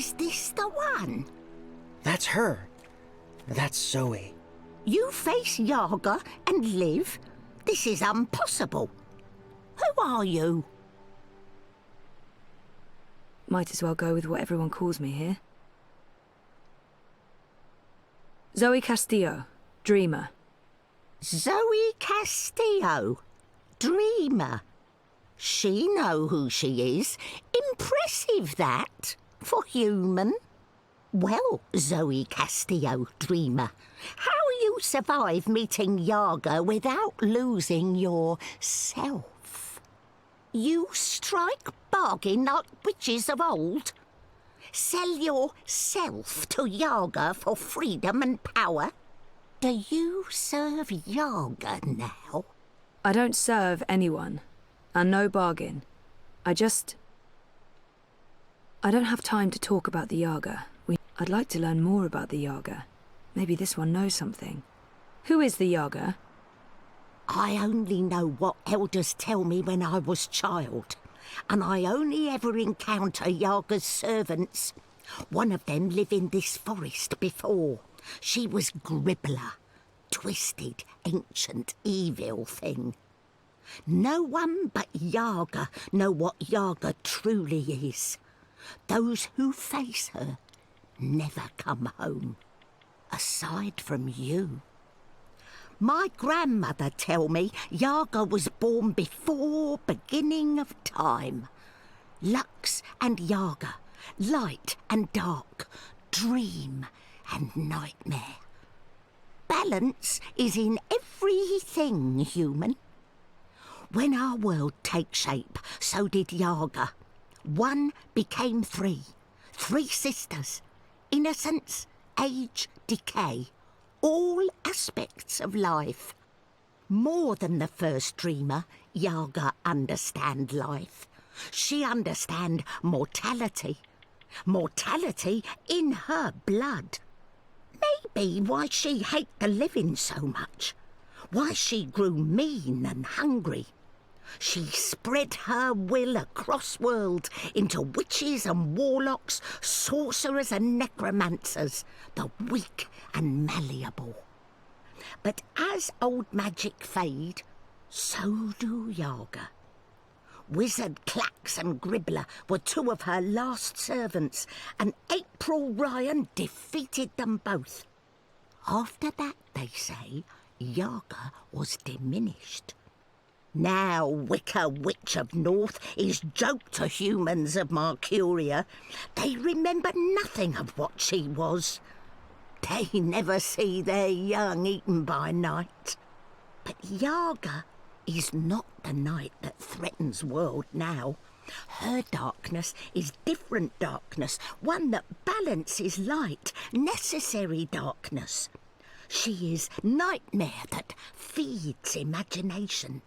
Is this the one? That's her. That's Zoe. You face Yaga and live? This is impossible. Who are you? Might as well go with what everyone calls me here. Zoe Castillo, Dreamer. Zoe Castillo, Dreamer. She know who she is. Impressive, that, for human. Well, Zoe Castillo, Dreamer, how you survive meeting Yaga without losing yourself? You strike bargain like witches of old? Sell yourself to Yaga for freedom and power? Do you serve Yaga now? I don't serve anyone, and no bargain. I don't have time to talk about the Yaga. I'd like to learn more about the Yaga. Maybe this one knows something. Who is the Yaga? I only know what elders tell me when I was child, and I only ever encounter Yaga's servants. One of them lived in this forest before. She was Gribbler, twisted, ancient, evil thing. No one but Yaga know what Yaga truly is. Those who face her never come home, aside from you. My grandmother tell me Yaga was born before beginning of time. Lux and Yaga, light and dark, dream and nightmare. Balance is in everything human. When our world takes shape, so did Yaga. One became three sisters. Innocence, age, decay, all aspects of life. More than the first dreamer, Yaga understand life. She understand mortality. Mortality in her blood. Maybe why she hate the living so much. Why she grew mean and hungry. She spread her will across world into witches and warlocks, sorcerers and necromancers, the weak and malleable. But as old magic fade, so do Yaga. Wizard Clax and Gribbler were two of her last servants, and April Ryan defeated them both. After that, they say, Yaga was diminished. Now Wicca Witch of North is joke to humans of Mercuria. They remember nothing of what she was. They never see their young eaten by night. But Yaga is not the night that threatens world now. Her darkness is different darkness, one that balances light, necessary darkness. She is nightmare that feeds imagination.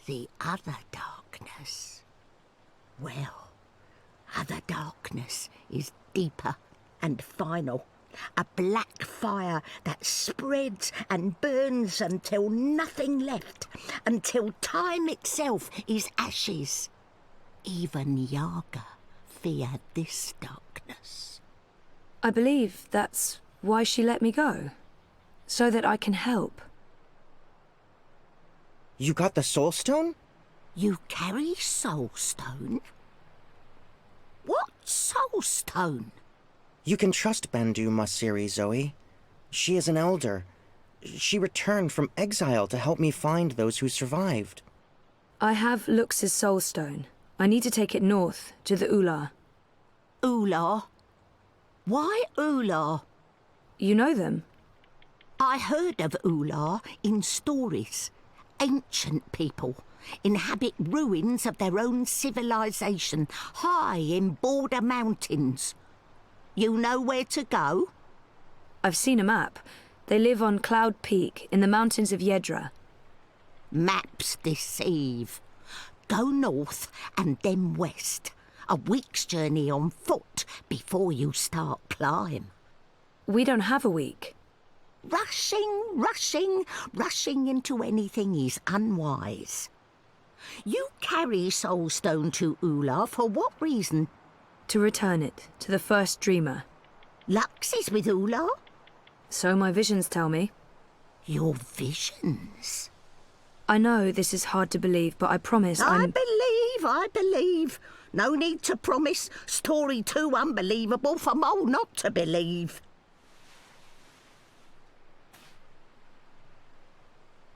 The other darkness, well, other darkness is deeper and final. A black fire that spreads and burns until nothing left, until time itself is ashes. Even Yaga feared this darkness. I believe that's why she let me go. So that I can help. You got the Soul Stone? You carry Soul Stone? What Soul Stone? You can trust Bandu Masiri, Zoe. She is an elder. She returned from exile to help me find those who survived. I have Lux's Soul Stone. I need to take it north, to the Ular. Ular? Why Ular? You know them? I heard of Ular in stories. Ancient people inhabit ruins of their own civilization, high in border mountains. You know where to go? I've seen a map. They live on Cloud Peak in the mountains of Yedra. Maps deceive. Go north and then west. A week's journey on foot before you start climb. We don't have a week. Rushing into anything is unwise. You carry Soulstone to Ular for what reason? to return it to the first dreamer. Lux is with Ula? So my visions tell me. Your visions? I know this is hard to believe, but I promise I believe. No need to promise. Story too unbelievable for Mole not to believe.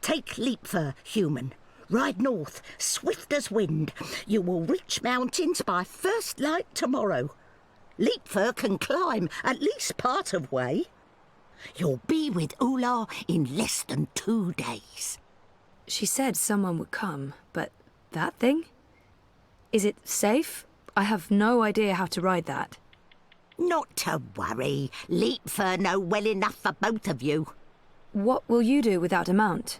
Take Leapfur, human. Ride north, swift as wind. You will reach mountains by first light tomorrow. Leapfur can climb at least part of way. You'll be with Ula in less than 2 days. She said someone would come, but that thing? Is it safe? I have no idea how to ride that. Not to worry. Leapfur know well enough for both of you. What will you do without a mount?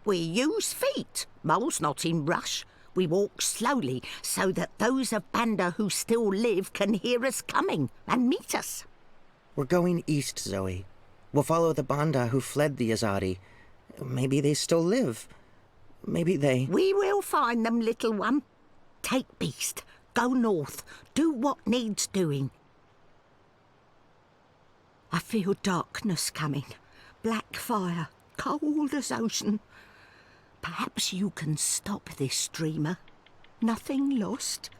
We use feet. Mole's not in rush. We walk slowly so that those of Banda who still live can hear us coming and meet us. We're going east, Zoe. We'll follow the Banda who fled the Azadi. Maybe they still live. Maybe they... We will find them, little one. Take Beast. Go north. Do what needs doing. I feel darkness coming. Black fire. Cold as ocean. Perhaps you can stop this dreamer. Nothing lost.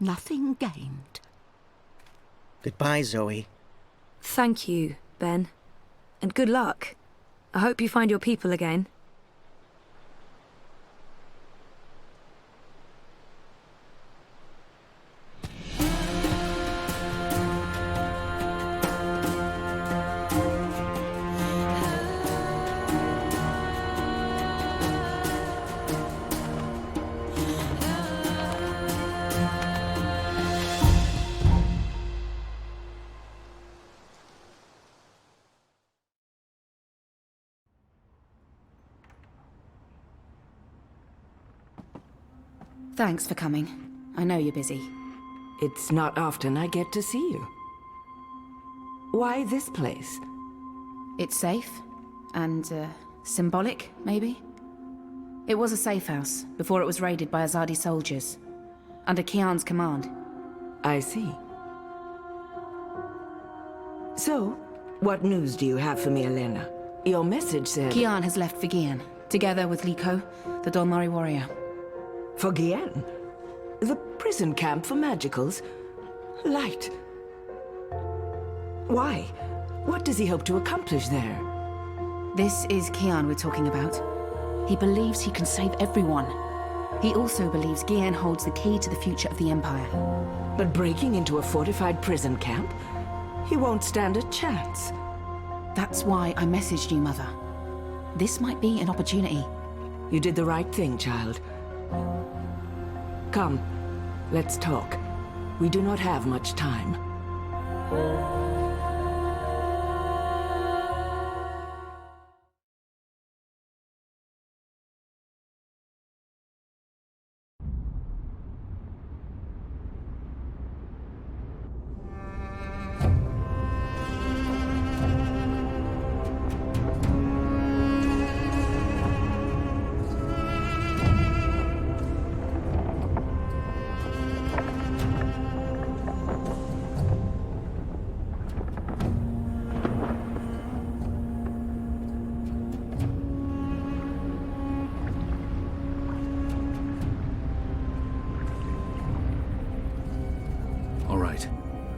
Nothing gained. Goodbye, Zoe. Thank you, Ben. And good luck. I hope you find your people again. Thanks for coming. I know you're busy. It's not often I get to see you. Why this place? It's safe. And, symbolic, maybe? It was a safe house, before it was raided by Azadi soldiers. Under Kian's command. I see. So, what news do you have for me, Elena? Your message said... Kian has left for Gian, together with Liko, the Dolmari warrior. For Gien? The prison camp for magicals? Light. Why? What does he hope to accomplish there? This is Kian we're talking about. He believes he can save everyone. He also believes Gian holds the key to the future of the Empire. But breaking into a fortified prison camp? He won't stand a chance. That's why I messaged you, Mother. This might be an opportunity. You did the right thing, child. Come, let's talk. We do not have much time. All right.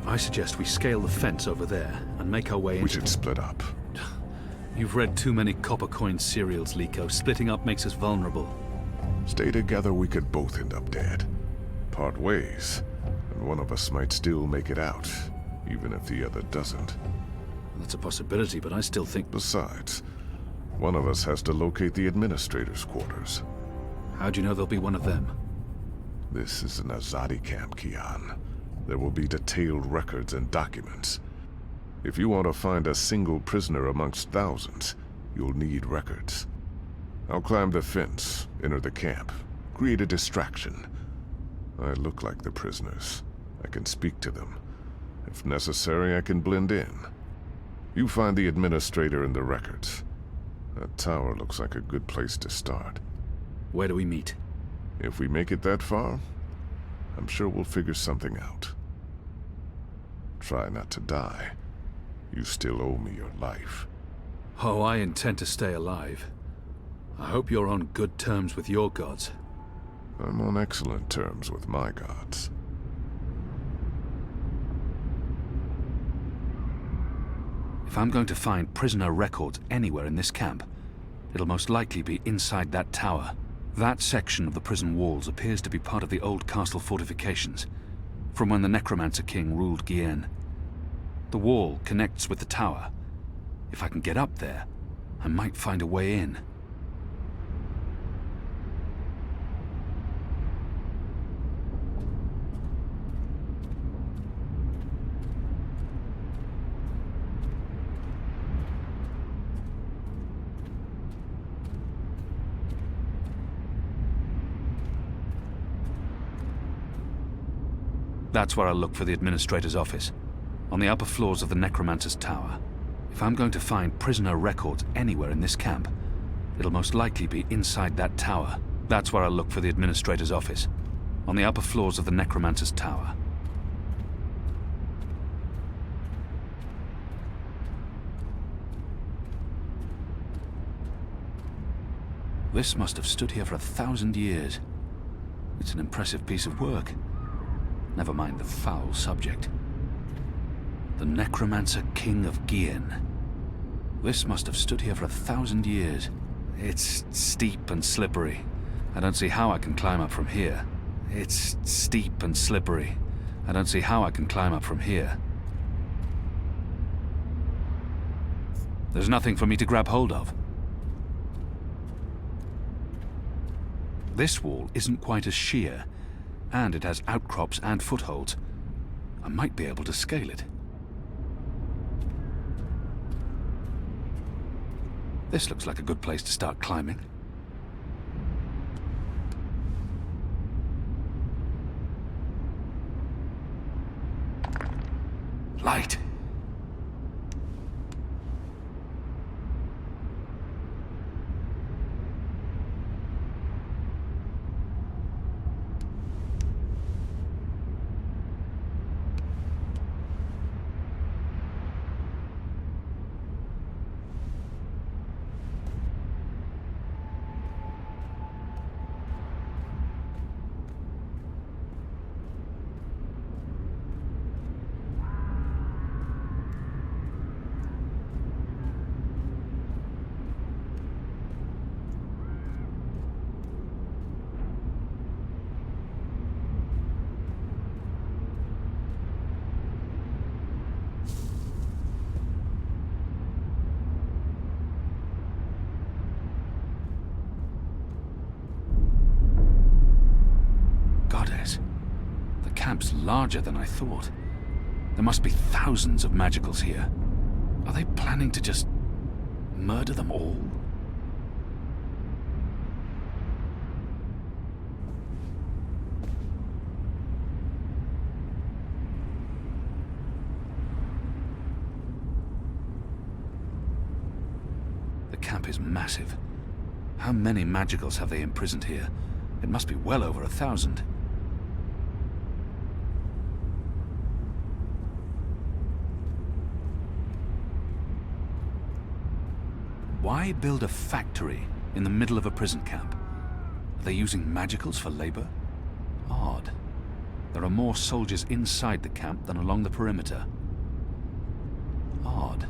I suggest we scale the fence over there and make our way into... We should split up. You've read too many copper coin serials, Liko. Splitting up makes us vulnerable. Stay together, we could both end up dead. Part ways, and one of us might still make it out, even if the other doesn't. That's a possibility, but I still think... Besides, one of us has to locate the administrator's quarters. How do you know there'll be one of them? This is an Azadi camp, Kian. There will be detailed records and documents. If you want to find a single prisoner amongst thousands, you'll need records. I'll climb the fence, enter the camp, create a distraction. I look like the prisoners. I can speak to them. If necessary, I can blend in. You find the administrator and the records. That tower looks like a good place to start. Where do we meet? If we make it that far, I'm sure we'll figure something out. Try not to die. You still owe me your life. Oh, I intend to stay alive. I hope you're on good terms with your gods. I'm on excellent terms with my gods. If I'm going to find prisoner records anywhere in this camp, it'll most likely be inside that tower. That section of the prison walls appears to be part of the old castle fortifications, from when the Necromancer King ruled Guyenne. The wall connects with the tower. If I can get up there, I might find a way in. That's where I'll look for the Administrator's office, on the upper floors of the Necromancer's Tower. If I'm going to find prisoner records anywhere in this camp, it'll most likely be inside that tower. That's where I'll look for the Administrator's office, on the upper floors of the Necromancer's Tower. This must have stood here for 1,000 years. It's an impressive piece of work. Never mind the foul subject. The Necromancer King of Guyenne. This must have stood here for 1,000 years. It's steep and slippery. I don't see how I can climb up from here. It's steep and slippery. I don't see how I can climb up from here. There's nothing for me to grab hold of. This wall isn't quite as sheer, and it has outcrops and footholds. I might be able to scale it. This looks like a good place to start climbing. Light. Camp's larger than I thought. There must be thousands of magicals here. Are they planning to just murder them all? The camp is massive. How many magicals have they imprisoned here? It must be well over 1,000. Why build a factory in the middle of a prison camp? Are they using magicals for labor? Odd. There are more soldiers inside the camp than along the perimeter. Odd.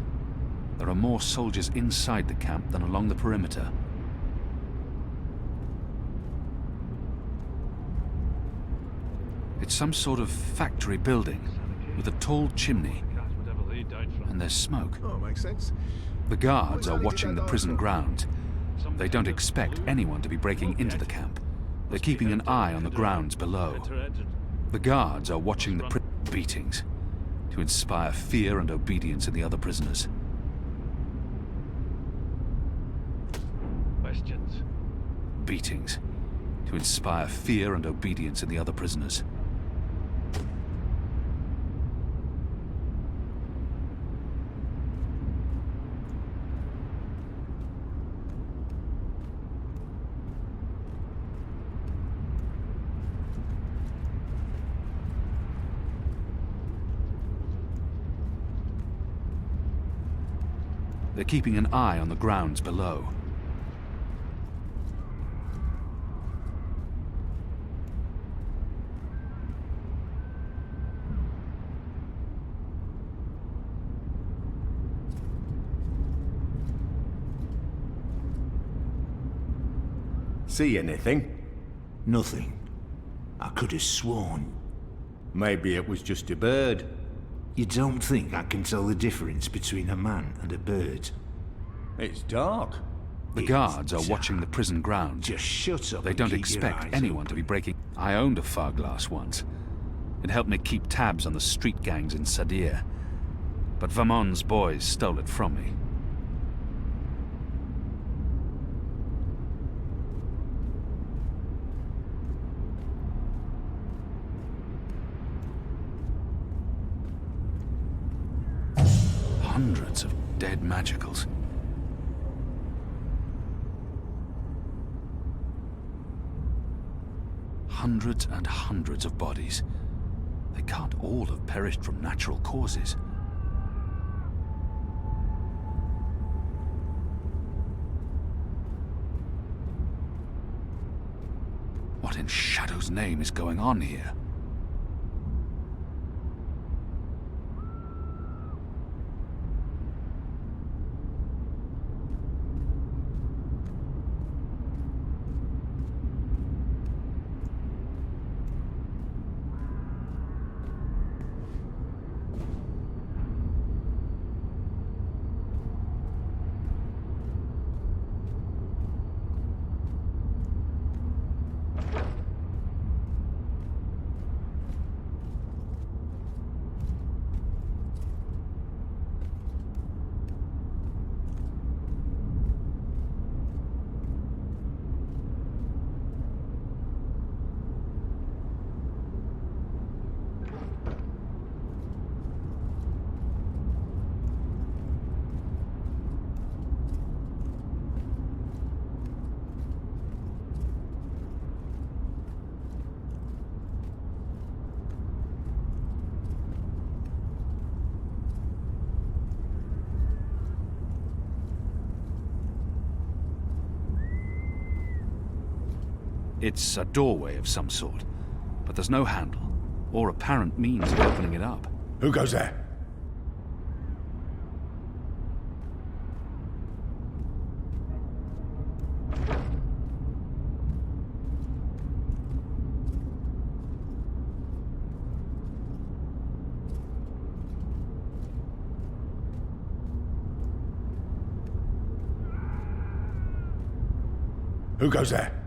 There are more soldiers inside the camp than along the perimeter. It's some sort of factory building with a tall chimney, and there's smoke. Oh, makes sense. The guards are watching the prison grounds. They don't expect anyone to be breaking into the camp. They're keeping an eye on the grounds below. The guards are watching the beatings to inspire fear and obedience in the other prisoners. Questions? Beatings to inspire fear and obedience in the other prisoners. They're keeping an eye on the grounds below. See anything? Nothing. I could have sworn. Maybe it was just a bird. You don't think I can tell the difference between a man and a bird? It's dark. The guards are watching the prison grounds. Just shut up. They and don't keep your expect eyes anyone to open. be breaking. I owned a Farglass once. It helped me keep tabs on the street gangs in Sadir. But Vamon's boys stole it from me. Hundreds of dead magicals. Hundreds and hundreds of bodies. They can't all have perished from natural causes. What in Shadow's name is going on here? It's a doorway of some sort, but there's no handle, or apparent means of opening it up. Who goes there? Who goes there?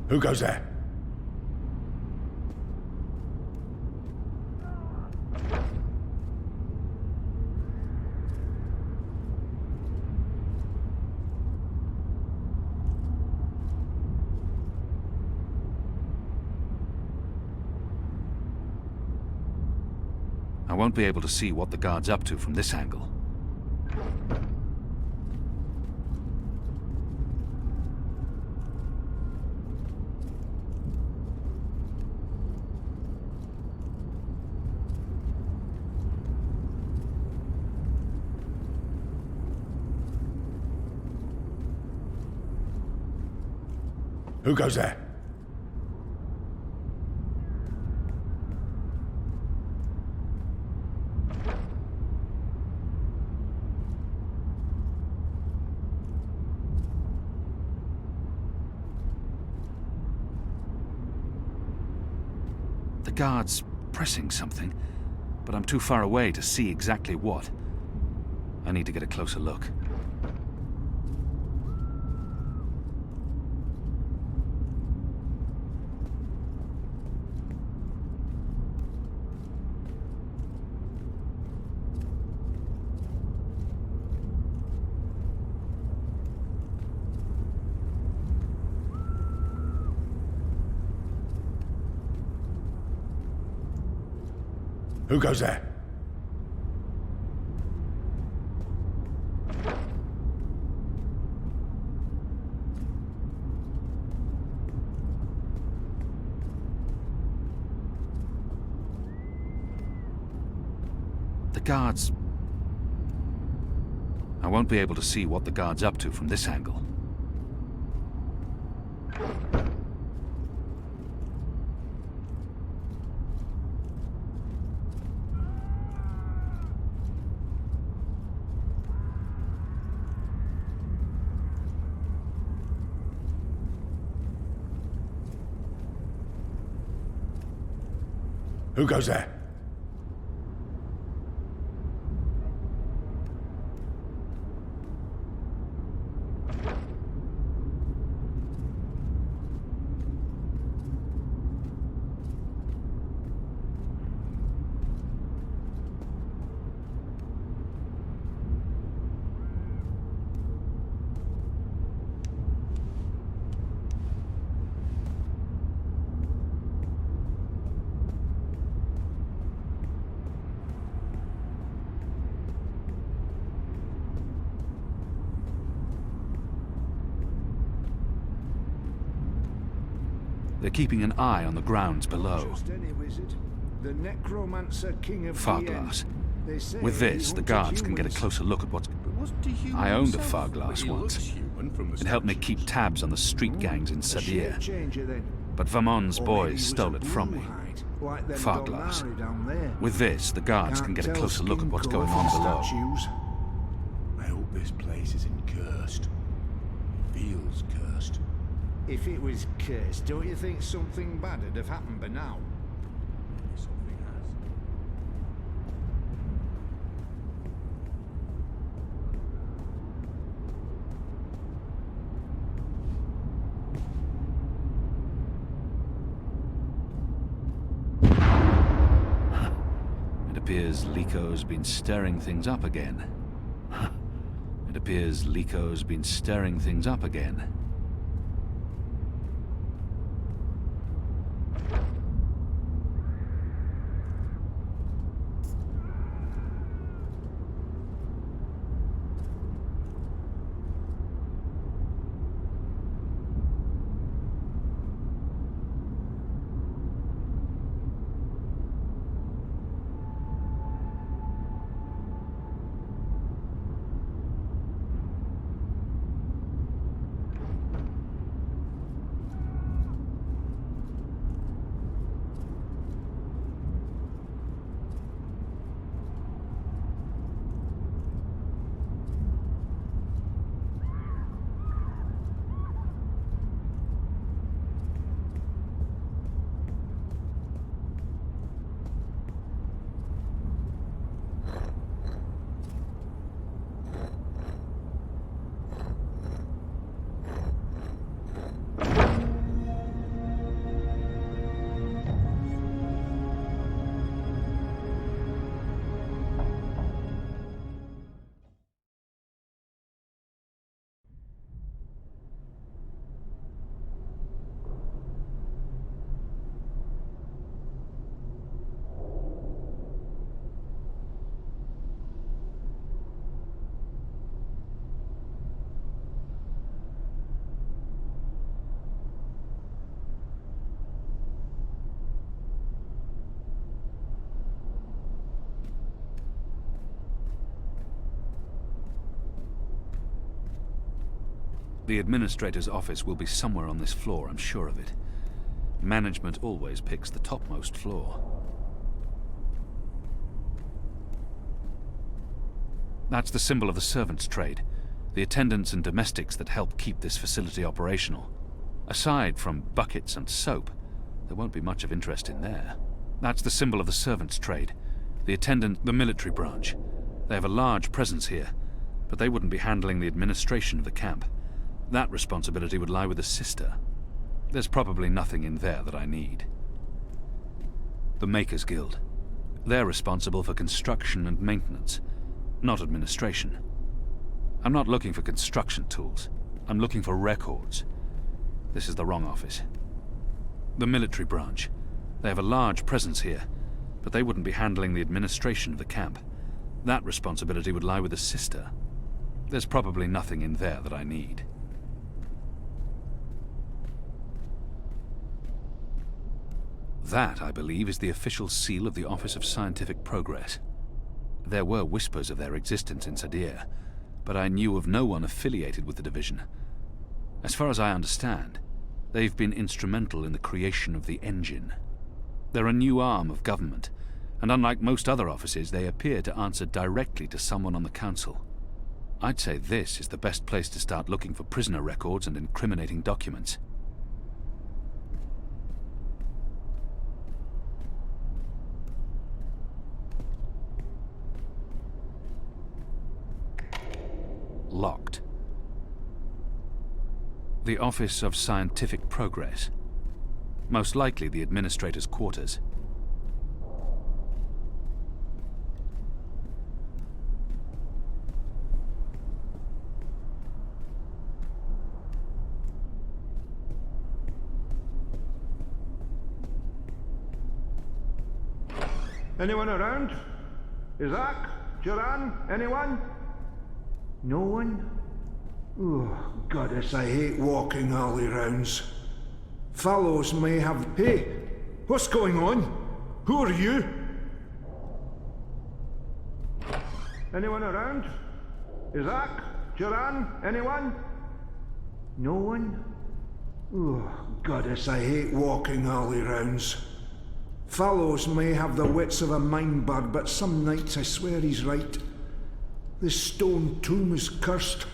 Who goes there? I won't be able to see what the guard's up to from this angle. Who goes there? The guard's pressing something, but I'm too far away to see exactly what. I need to get a closer look. Who goes there? The guards... I won't be able to see what the guard's up to from this angle. Who goes there? They're keeping an eye on the grounds below. Trust any wizard. The necromancer king of Farglass. They say With this, he the hunted guards can get a humans. closer look at what's... But wasn't he human I owned a himself? Farglass He once. looks human from the It helped me statues. keep tabs on the street gangs in A Sadir. shape changer then. But Vamon's Or maybe he boys was stole a it from me. blue-hide, like them Farglass. Dolmari down there. With this, the guards can Can't get a tell closer look at skin what's colour going on from below. statues. I hope this place isn't cursed. Feels cursed. If it was cursed, don't you think something bad would have happened by now? Maybe something has. It appears Lico's been stirring things up again. It appears Lico's been stirring things up again. The administrator's office will be somewhere on this floor, I'm sure of it. Management always picks the topmost floor. That's the symbol of the servants' trade, the attendants and domestics that help keep this facility operational. Aside from buckets and soap, there won't be much of interest in there. That's the symbol of the servants' trade. The attendant, the military branch. They have a large presence here, but they wouldn't be handling the administration of the camp. That responsibility would lie with the sister. There's probably nothing in there that I need. The Makers Guild. They're responsible for construction and maintenance, not administration. I'm not looking for construction tools. I'm looking for records. This is the wrong office. The military branch. They have a large presence here, but they wouldn't be handling the administration of the camp. That responsibility would lie with the sister. There's probably nothing in there that I need. That, I believe, is the official seal of the Office of Scientific Progress. There were whispers of their existence in Sadir, but I knew of no one affiliated with the division. As far as I understand, they've been instrumental in the creation of the engine. They're a new arm of government, and unlike most other offices, they appear to answer directly to someone on the council. I'd say this is the best place to start looking for prisoner records and incriminating documents. Locked. The Office of Scientific Progress. Most likely the administrator's quarters. Anyone around? Isaac? Joran? Anyone? No one? Oh, goddess, I hate walking alley rounds. Fellows may have... Hey, what's going on? Who are you? Anyone around? Isaac? Joran? Anyone? No one? Oh, goddess, I hate walking alley rounds. Fellows may have the wits of a mine bird, but some nights I swear he's right. This stone tomb is cursed.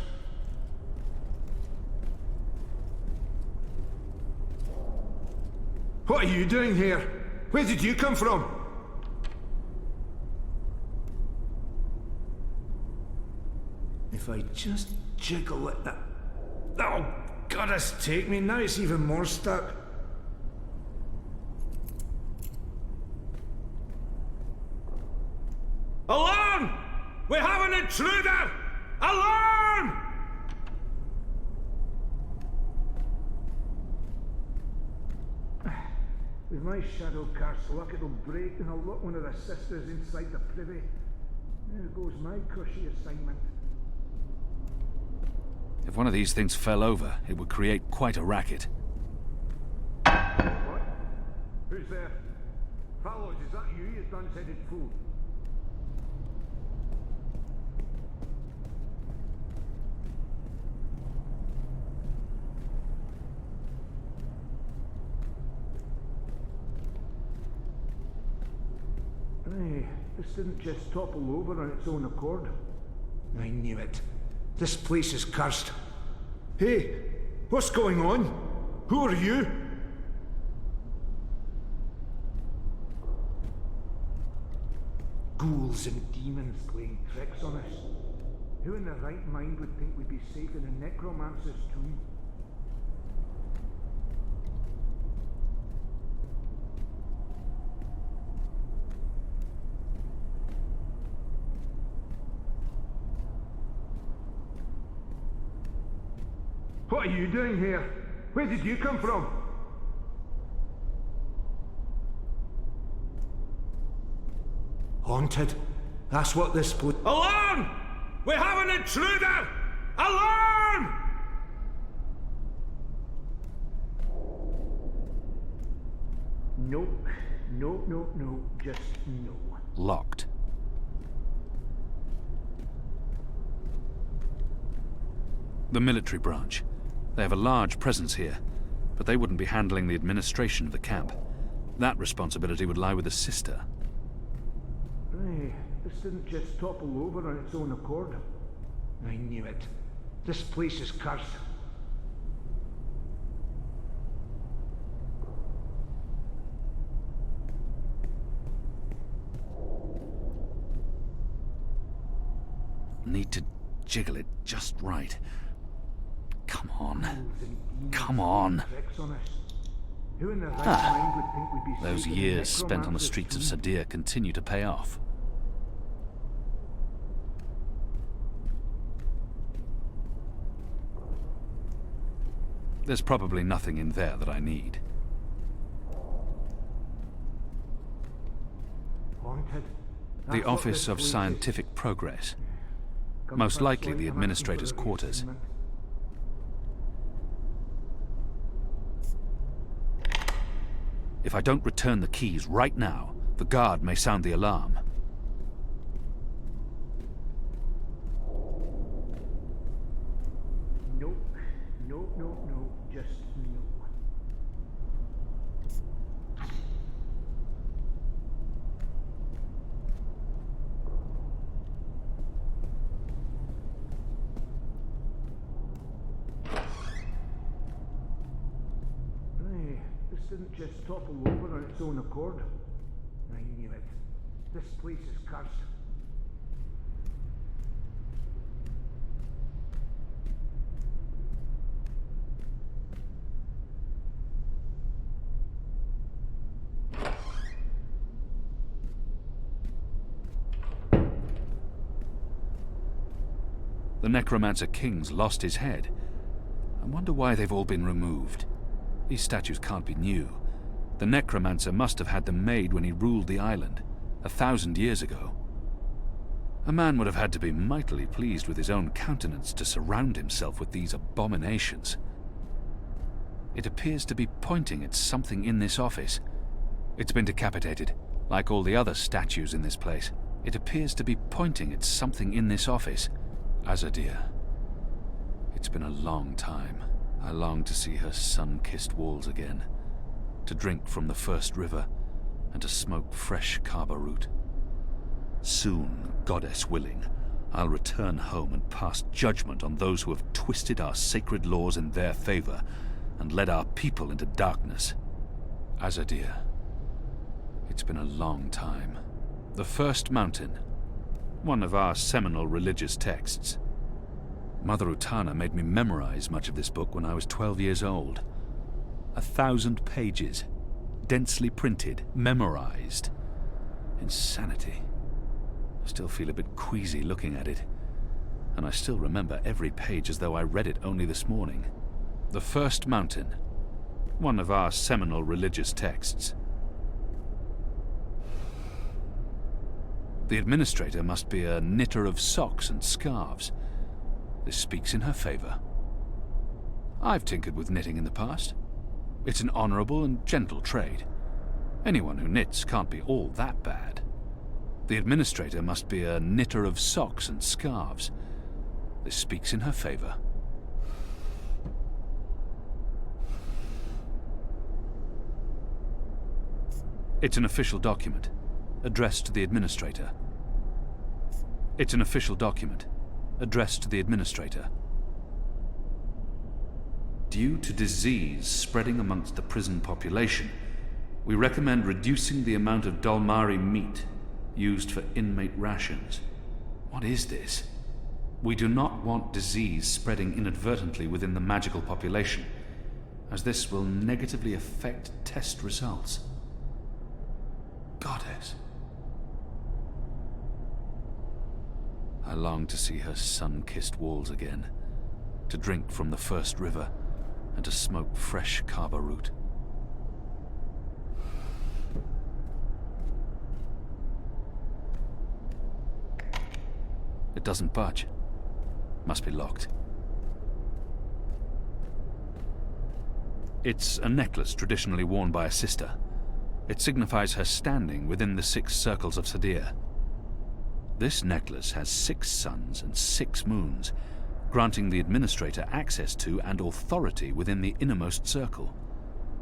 What are you doing here? Where did you come from? If I just jiggle at that... Oh, goddess take me, now it's even more stuck. Alarm! We have an intruder! Alarm! With my shadow cast luck, it'll break and I'll lock one of the sisters inside the privy. There goes my cushy assignment. If one of these things fell over, it would create quite a racket. What? Who's there? Fellows, is that you, you dun-headed fool? Hey, this didn't just topple over on its own accord. I knew it. This place is cursed. Hey, what's going on? Who are you? Ghouls and demons playing tricks on us. Who in their right mind would think we'd be safe in a necromancer's tomb? What are you doing here? Where did you come from? Haunted? That's what this place... Alarm! We have an intruder! Alarm! Nope. No. Just no. Locked. The military branch. They have a large presence here, but they wouldn't be handling the administration of the camp. That responsibility would lie with the sister. Hey, this didn't just topple over on its own accord. I knew it. This place is cursed. need to jiggle it just right. Come on. Come on. Those years spent on the streets of Sadir continue to pay off. There's probably nothing in there that I need. The Office of Scientific Progress. Most likely the Administrator's quarters. If I don't return the keys right now, the guard may sound the alarm. No, no, no, no, just no. This didn't just topple over on its own accord. I knew it. This place is cursed. The Necromancer King's lost his head. I wonder why they've all been removed. These statues can't be new. The Necromancer must have had them made when he ruled the island, 1,000 years ago. A man would have had to be mightily pleased with his own countenance to surround himself with these abominations. It appears to be pointing at something in this office. It's been decapitated, like all the other statues in this place. It appears to be pointing at something in this office. Azadir. It's been a long time. I long to see her sun-kissed walls again, to drink from the first river, and to smoke fresh kaba root. Soon, goddess willing, I'll return home and pass judgment on those who have twisted our sacred laws in their favor and led our people into darkness. Azadir. It's been a long time. The First Mountain, one of our seminal religious texts. Mother Utana made me memorize much of this book when I was 12 years old. 1,000 pages, densely printed, memorized. Insanity. I still feel a bit queasy looking at it, and I still remember every page as though I read it only this morning. The First Mountain, one of our seminal religious texts. The Administrator must be a knitter of socks and scarves. This speaks in her favor. I've tinkered with knitting in the past. It's an honorable and gentle trade. Anyone who knits can't be all that bad. The Administrator must be a knitter of socks and scarves. This speaks in her favor. It's an official document, addressed to the Administrator. It's an official document, addressed to the Administrator. Due to disease spreading amongst the prison population, we recommend reducing the amount of Dolmari meat used for inmate rations. What is this? We do not want disease spreading inadvertently within the magical population, as this will negatively affect test results. Goddess. I long to see her sun-kissed walls again, to drink from the first river, and to smoke fresh kaba root. It doesn't budge. Must be locked. It's a necklace traditionally worn by a sister. It signifies her standing within the 6 circles of Sadir. This necklace has 6 suns and 6 moons, granting the Administrator access to and authority within the innermost circle.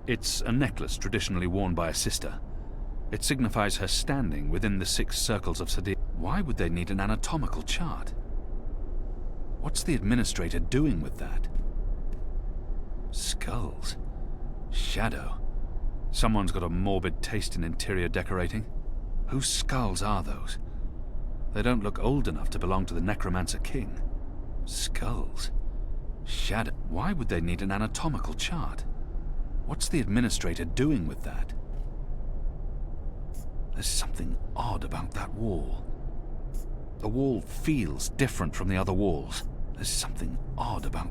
It's a necklace traditionally worn by a sister. It signifies her standing within the 6 circles of Sadir. Why would they need an anatomical chart? What's the Administrator doing with that? Skulls. Shadow. Someone's got a morbid taste in interior decorating. Whose skulls are those? They don't look old enough to belong to the Necromancer King. Skulls. Shadow. Why would they need an anatomical chart? What's the administrator doing with that? There's something odd about that wall. The wall feels different from the other walls. There's something odd about...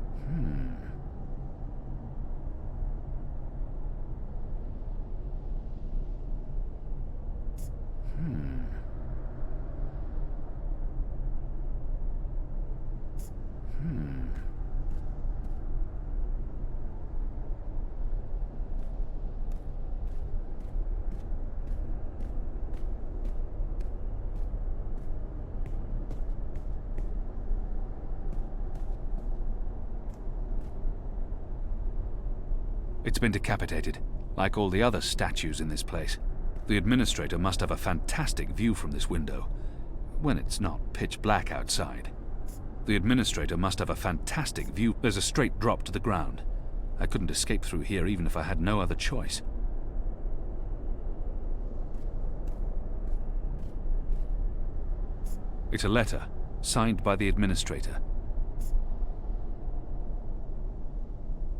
It's been decapitated, like all the other statues in this place. The administrator must have a fantastic view from this window, when it's not pitch black outside. The administrator must have a fantastic view. There's a straight drop to the ground. I couldn't escape through here even if I had no other choice. It's a letter, signed by the administrator.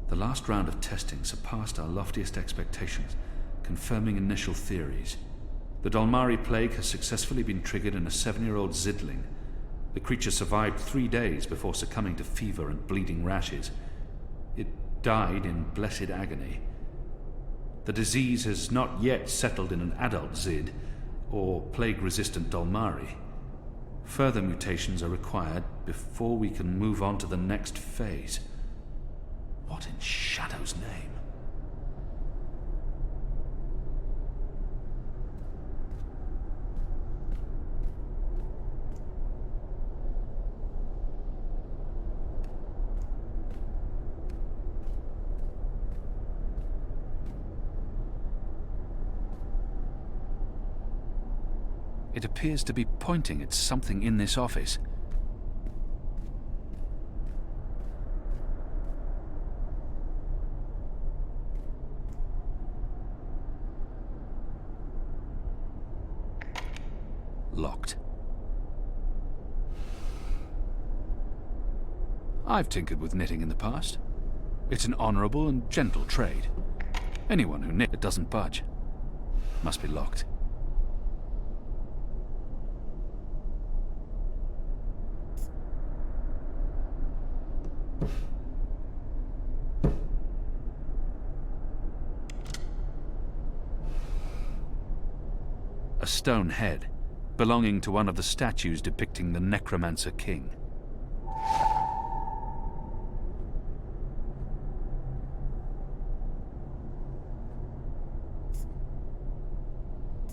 The last round of testing surpassed our loftiest expectations, confirming initial theories. The Dolmari plague has successfully been triggered in a 7-year-old Zidling. The creature survived 3 days before succumbing to fever and bleeding rashes. It died in blessed agony. The disease has not yet settled in an adult Zid, or plague-resistant Dolmari. Further mutations are required before we can move on to the next phase. What in Shadow's name? It appears to be pointing at something in this office. Locked. I've tinkered with knitting in the past. It's an honorable and gentle trade. Anyone who knits doesn't budge. Must be locked. A stone head, belonging to one of the statues depicting the Necromancer King.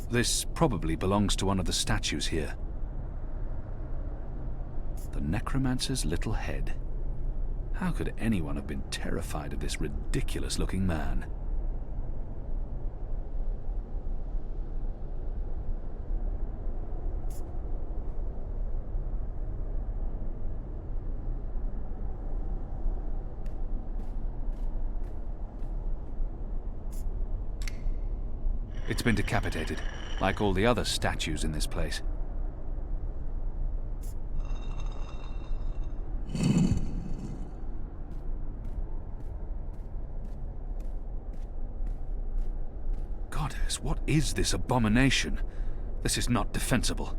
This probably belongs to one of the statues here. The Necromancer's little head. How could anyone have been terrified of this ridiculous-looking man? It's been decapitated, like all the other statues in this place. Goddess, what is this abomination? This is not defensible.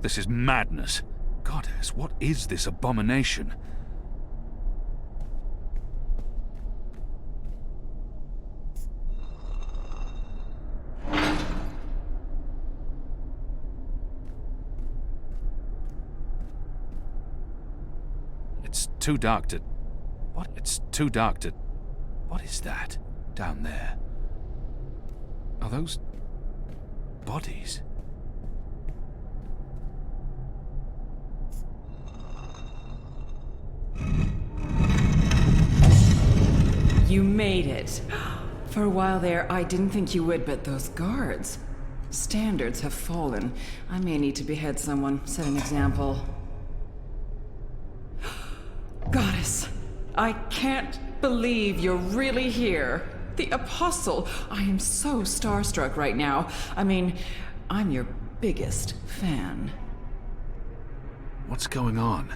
This is madness. Goddess, what is this abomination? It's too dark to... What? It's too dark to... What is that? Down there? Are those... bodies? You made it. For a while there, I didn't think you would, but those guards... Standards have fallen. I may need to behead someone, set an example. Goddess, I can't believe you're really here. The Apostle. I am so starstruck right now. I mean, I'm your biggest fan. What's going on?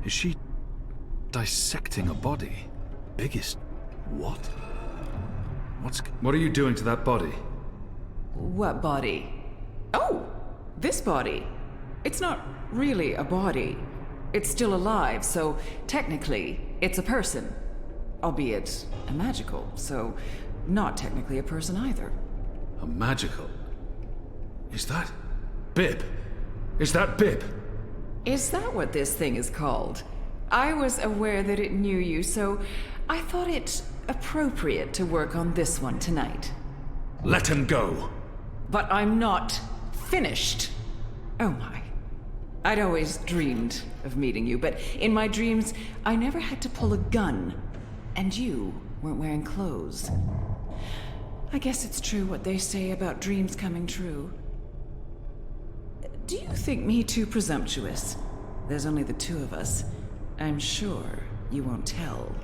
Is she dissecting a body? Biggest... what? What are you doing to that body? What body? Oh! This body. It's not really a body. It's still alive, so technically, it's a person. Albeit a magical, so not technically a person either. A magical? Is that... Bib? Is that Bib? Is that what this thing is called? I was aware that it knew you, so I thought it appropriate to work on this one tonight. Let him go! But I'm not finished. Oh my. I'd always dreamed of meeting you, but in my dreams, I never had to pull a gun. And you weren't wearing clothes. I guess it's true what they say about dreams coming true. Do you think me too presumptuous? There's only the two of us. I'm sure you won't tell.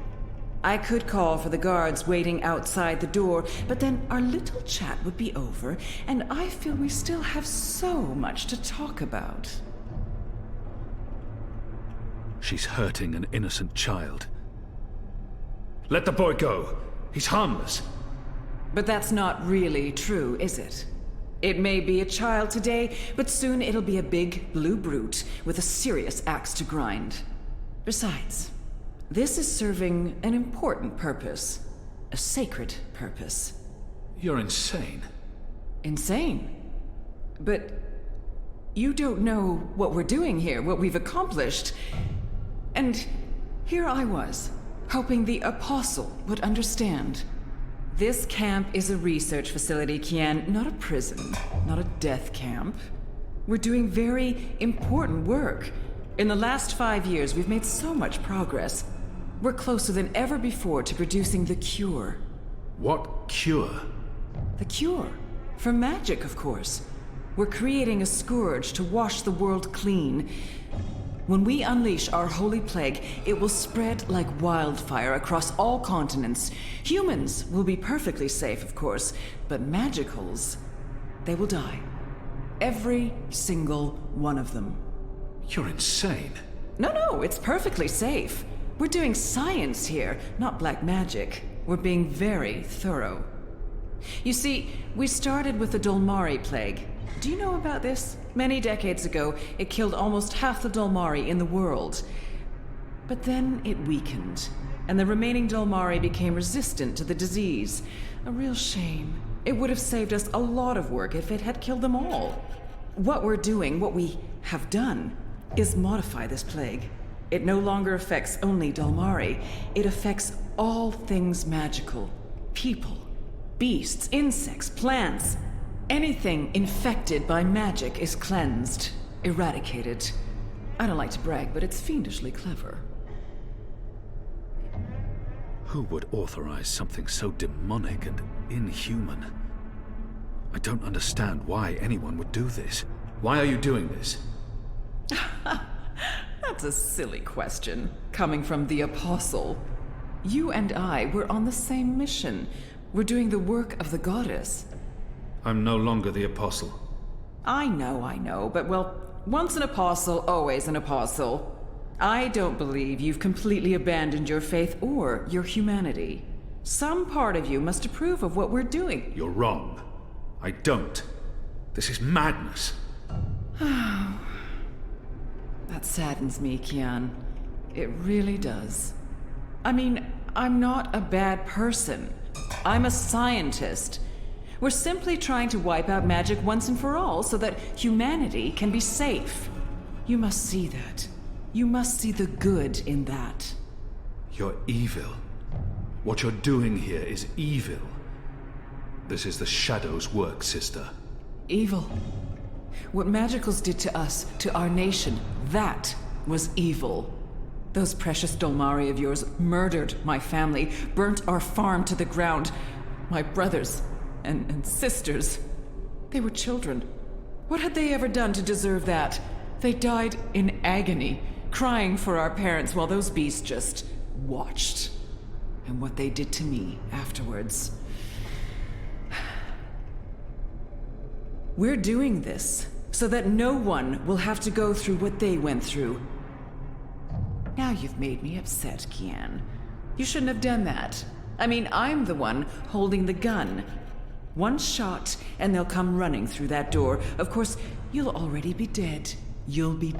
I could call for the guards waiting outside the door, but then our little chat would be over, and I feel we still have so much to talk about. She's hurting an innocent child. Let the boy go. He's harmless. But that's not really true, is it? It may be a child today, but soon it'll be a big blue brute with a serious axe to grind. Besides, this is serving an important purpose. A sacred purpose. You're insane. Insane? But you don't know what we're doing here, what we've accomplished. And here I was, hoping the Apostle would understand. This camp is a research facility, Kian, not a prison, not a death camp. We're doing very important work. In the last 5 years, we've made so much progress. We're closer than ever before to producing the cure. What cure? The cure. For magic, of course. We're creating a scourge to wash the world clean. When we unleash our holy plague, it will spread like wildfire across all continents. Humans will be perfectly safe, of course, but magicals, they will die. Every single one of them. You're insane. No, it's perfectly safe. We're doing science here, not black magic. We're being very thorough. You see, we started with the Dolmari plague. Do you know about this? Many decades ago, it killed almost half the Dolmari in the world. But then it weakened, and the remaining Dolmari became resistant to the disease. A real shame. It would have saved us a lot of work if it had killed them all. What we're doing, what we have done, is modify this plague. It no longer affects only Dolmari. It affects all things magical. People, beasts, insects, plants. Anything infected by magic is cleansed, eradicated. I don't like to brag, but it's fiendishly clever. Who would authorize something so demonic and inhuman? I don't understand why anyone would do this. Why are you doing this? That's a silly question, coming from the Apostle. You and I were on the same mission. We're doing the work of the goddess. I'm no longer the Apostle. I know, but well, once an apostle, always an apostle. I don't believe you've completely abandoned your faith or your humanity. Some part of you must approve of what we're doing. You're wrong. I don't. This is madness. That saddens me, Kian. It really does. I mean, I'm not a bad person. I'm a scientist. We're simply trying to wipe out magic once and for all so that humanity can be safe. You must see that. You must see the good in that. You're evil. What you're doing here is evil. This is the Shadow's work, sister. Evil. What magicals did to us, to our nation, that was evil. Those precious Dolmari of yours murdered my family, burnt our farm to the ground. My brothers and sisters. They were children. What had they ever done to deserve that? They died in agony, crying for our parents while those beasts just watched. And what they did to me afterwards. We're doing this so that no one will have to go through what they went through. Now you've made me upset, Kian. You shouldn't have done that. I mean, I'm the one holding the gun. One shot, and they'll come running through that door. Of course, you'll already be dead. You'll be...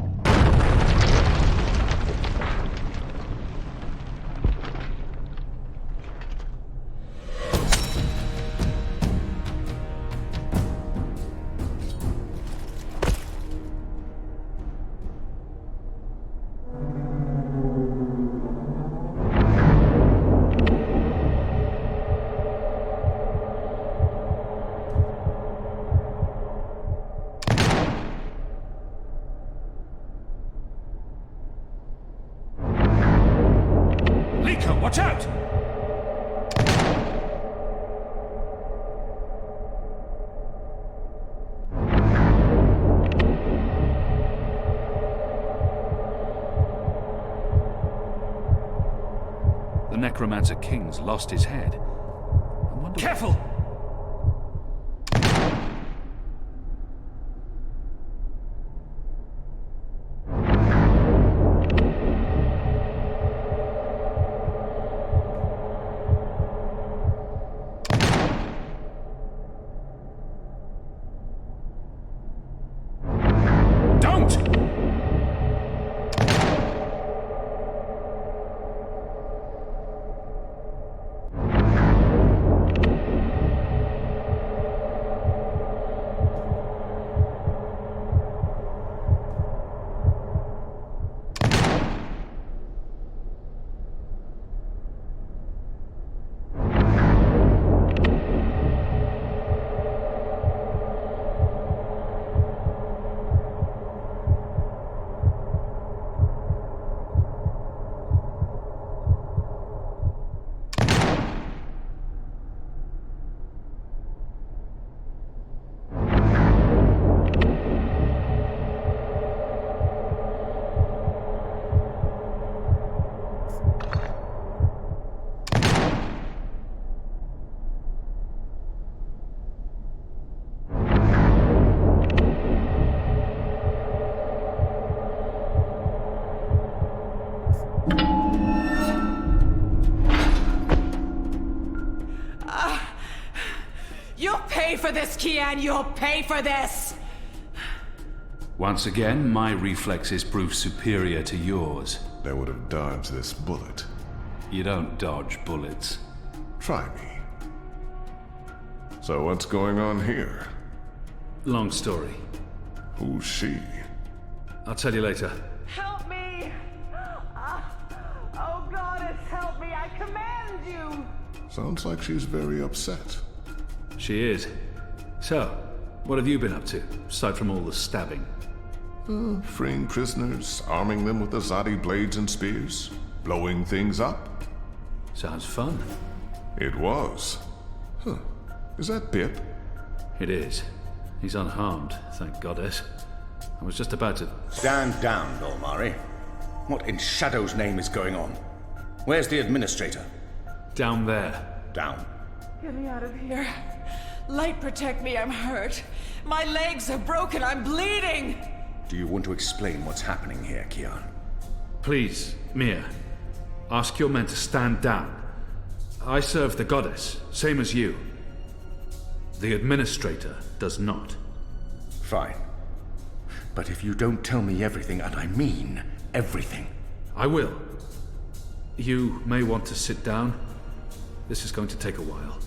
Watch out! The Necromancer King's lost his head. I wonder... Careful! You'll pay for this, Kian! You'll pay for this! Once again, my reflexes prove superior to yours. They would have dodged this bullet. You don't dodge bullets. Try me. So what's going on here? Long story. Who's she? I'll tell you later. Help me! Oh, Goddess, help me! I command you! Sounds like she's very upset. She is. So, what have you been up to, aside from all the stabbing? Freeing prisoners, arming them with Azadi blades and spears, blowing things up. Sounds fun. It was. Huh. Is that Bip? It is. He's unharmed, thank Goddess. I was just about to... Stand down, Dolmari. What in Shadow's name is going on? Where's the administrator? Down there. Down. Get me out of here. Light, protect me, I'm hurt. My legs are broken, I'm bleeding! Do you want to explain what's happening here, Kian? Please, Mia. Ask your men to stand down. I serve the Goddess, same as you. The administrator does not. Fine. But if you don't tell me everything, and I mean everything... I will. You may want to sit down. This is going to take a while.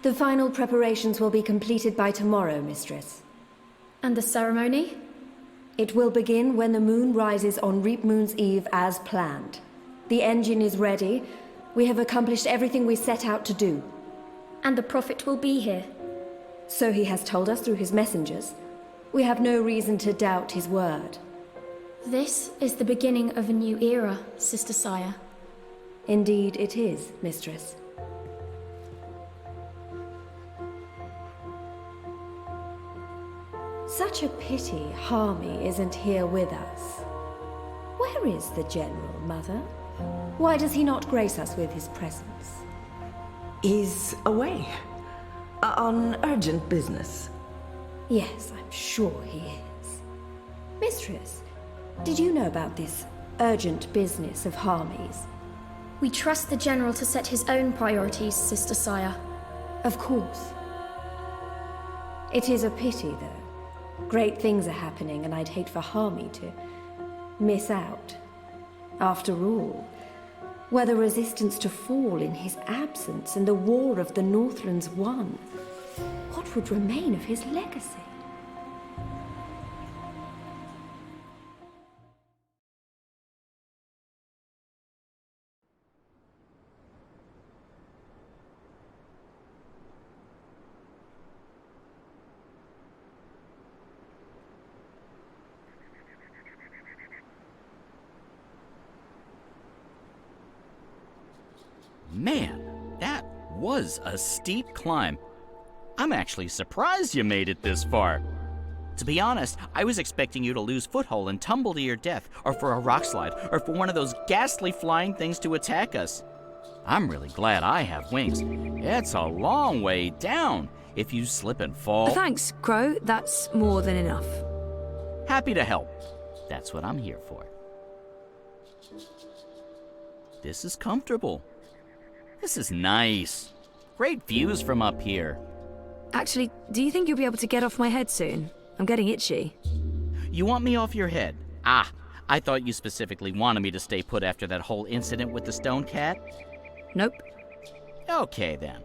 The final preparations will be completed by tomorrow, Mistress. And the ceremony? It will begin when the moon rises on Reap Moon's Eve as planned. The engine is ready. We have accomplished everything we set out to do. And the Prophet will be here. So he has told us through his messengers. We have no reason to doubt his word. This is the beginning of a new era, Sister Saya. Indeed it is, Mistress. Such a pity Harmy isn't here with us. Where is the General, Mother? Why does he not grace us with his presence? He's away. On urgent business. Yes, I'm sure he is. Mistress, did you know about this urgent business of Harmy's? We trust the General to set his own priorities, Sister Saya. Of course. It is a pity, though. Great things are happening, and I'd hate for Harmy to miss out. After all, were the resistance to fall in his absence and the war of the Northlands won, what would remain of his legacy? Man, that was a steep climb. I'm actually surprised you made it this far. To be honest, I was expecting you to lose foothold and tumble to your death, or for a rock slide, or for one of those ghastly flying things to attack us. I'm really glad I have wings. It's a long way down. If you slip and fall... Thanks, Crow. That's more than enough. Happy to help. That's what I'm here for. This is comfortable. This is nice. Great views from up here. Actually, do you think you'll be able to get off my head soon? I'm getting itchy. You want me off your head? Ah, I thought you specifically wanted me to stay put after that whole incident with the stone cat. Nope. Okay, then.